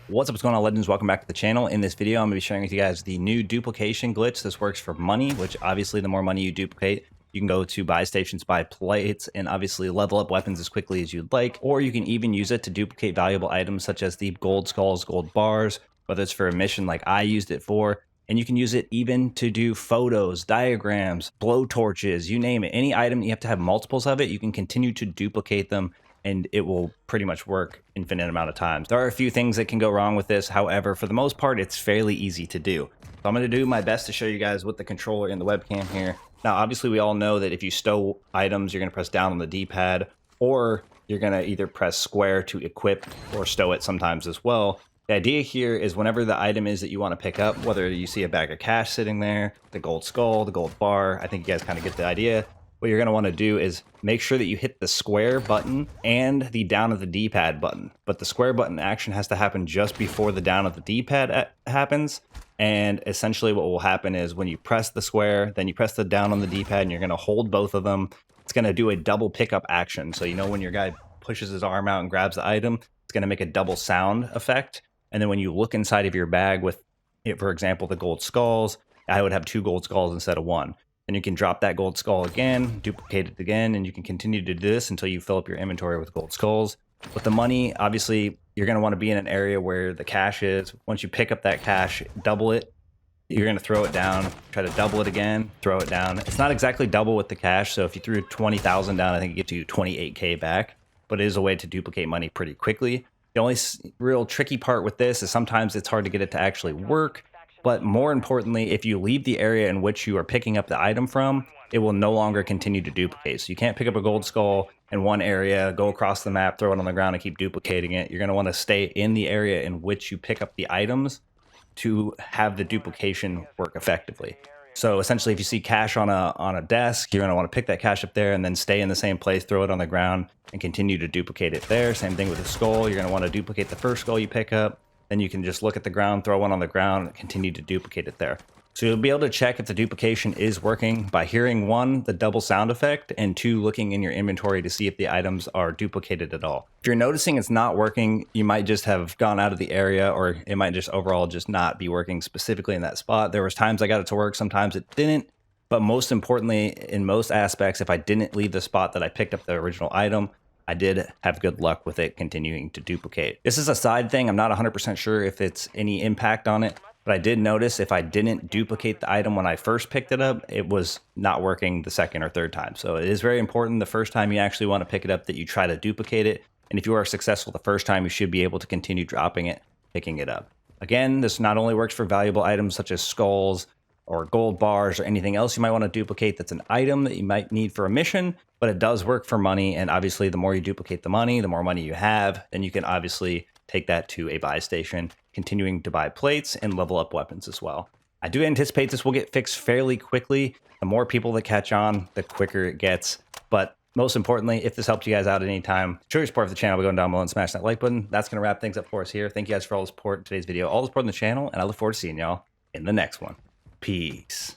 What's up, what's going on, legends? Welcome back to the channel. In this video, I'm going to be sharing with you guys the new duplication glitch. This works for money, which obviously the more money you duplicate, you can go to buy stations, buy plates, and obviously level up weapons as quickly as you'd like. Or you can even use it to duplicate valuable items such as the gold skulls, gold bars, whether it's for a mission like I used it for. And you can use it even to do photos, diagrams, blow torches, you name it. Any item that you have to have multiples of it, you can continue to duplicate them and it will pretty much work infinite amount of times. There are a few things that can go wrong with this. However, for the most part, it's fairly easy to do. So I'm going to do my best to show you guys with the controller and the webcam here. Now, obviously, we all know that if you stow items, you're going to press down on the D-pad, or you're going to either press square to equip or stow it sometimes as well. The idea here is whenever the item is that you want to pick up, whether you see a bag of cash sitting there, the gold skull, the gold bar, I think you guys kind of get the idea. What you're going to want to do is make sure that you hit the square button and the down of the D-pad button. But the square button action has to happen just before the down of the D-pad happens. And essentially what will happen is when you press the square, then you press the down on the D-pad and you're going to hold both of them. It's going to do a double pickup action. So you know when your guy pushes his arm out and grabs the item, it's going to make a double sound effect. And then when you look inside of your bag with, for example, the gold skulls, I would have 2 gold skulls instead of 1. And you can drop that gold skull again, duplicate it again, and you can continue to do this until you fill up your inventory with gold skulls. With the money, obviously, you're going to want to be in an area where the cash is. Once you pick up that cash, double it. You're going to throw it down, try to double it again, throw it down. It's not exactly double with the cash, so if you threw 20,000 down, I think it gets you 28K back. But it is a way to duplicate money pretty quickly. The only real tricky part with this is sometimes it's hard to get it to actually work. But more importantly, if you leave the area in which you are picking up the item from, it will no longer continue to duplicate. So you can't pick up a gold skull in one area, go across the map, throw it on the ground, and keep duplicating it. You're going to want to stay in the area in which you pick up the items to have the duplication work effectively. So essentially, if you see cash on a desk, you're going to want to pick that cash up there and then stay in the same place, throw it on the ground, and continue to duplicate it there. Same thing with the skull. You're going to want to duplicate the first skull you pick up. Then you can just look at the ground, throw one on the ground, and continue to duplicate it there. So you'll be able to check if the duplication is working by hearing 1, the double sound effect, and 2, looking in your inventory to see if the items are duplicated at all. If you're noticing it's not working, you might just have gone out of the area, or it might just overall just not be working specifically in that spot. There was times I got it to work, sometimes it didn't. But most importantly, in most aspects, if I didn't leave the spot that I picked up the original item, I did have good luck with it continuing to duplicate. This is a side thing. I'm not 100% sure if it's any impact on it, but I did notice if I didn't duplicate the item when I first picked it up, it was not working the second or third time. So it is very important the first time you actually want to pick it up that you try to duplicate it. And if you are successful the first time, you should be able to continue dropping it, picking it up. Again, this not only works for valuable items such as skulls, or gold bars, or anything else you might want to duplicate that's an item that you might need for a mission, but it does work for money. And obviously, the more you duplicate the money you have, then you can obviously take that to a buy station, continuing to buy plates and level up weapons as well. I do anticipate this will get fixed fairly quickly. The more people that catch on, the quicker it gets. But most importantly, if this helped you guys out at any time, show your support for the channel by going down below and smash that like button. That's going to wrap things up for us here. Thank you guys for all the support in today's video, all the support in the channel, and I look forward to seeing y'all in the next one. Peace.